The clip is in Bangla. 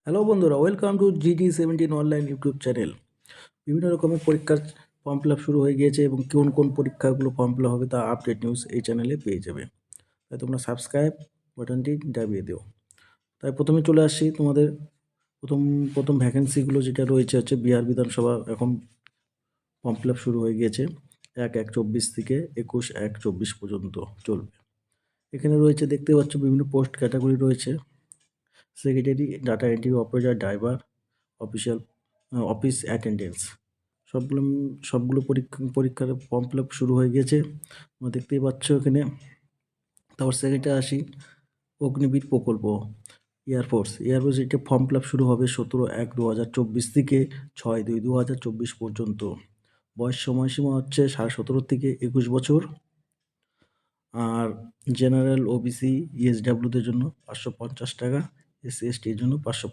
হ্যালো বন্ধুরা, welcome to GD17 online YouTube channel. বিভিন্ন রকমের পরীক্ষার ফর্ম ফিল আপ শুরু হয়ে গিয়েছে এবং কোন কোন পরীক্ষাগুলো ফর্ম ফিল হবে তা আপডেট নিউজ এই চ্যানেলে পেয়ে যাবে। তাই তোমরা সাবস্ক্রাইব বাটনটি দাবিয়ে দিও। তাই প্রথমে চলে আসছি তোমাদের প্রথম প্রথম ভ্যাকেন্সিগুলো যেটা রয়েছে হচ্ছে বিহার বিধানসভা। এখন ফর্ম ফিল আপ শুরু হয়ে গিয়েছে 1/1/24 থেকে 21/1/24 পর্যন্ত চলবে। এখানে রয়েছে, দেখতে পাচ্ছ, বিভিন্ন পোস্ট ক্যাটাগরি রয়েছে: secretary, data entry operator, driver, official, office attendance. সবগুলো সবগুলো পরীক্ষার ফর্ম ফিল আপ শুরু হয়ে গিয়েছে, তোমরা দেখতেই পাচ্ছ এখানে। তারপর সেকেন্ডে আসি, অগ্নিবীর প্রকল্প, এয়ারফোর্স। এটা ফর্ম ফিল আপ শুরু হবে 17/1/2024 থেকে 6/2/2024 পর্যন্ত। বয়স সময়সীমা হচ্ছে 17.5 থেকে 21 বছর। আর জেনারেল, ওবিসি, ইএসডাব্লিউদের জন্য 550 টাকা, SC/ST এর জন্য 550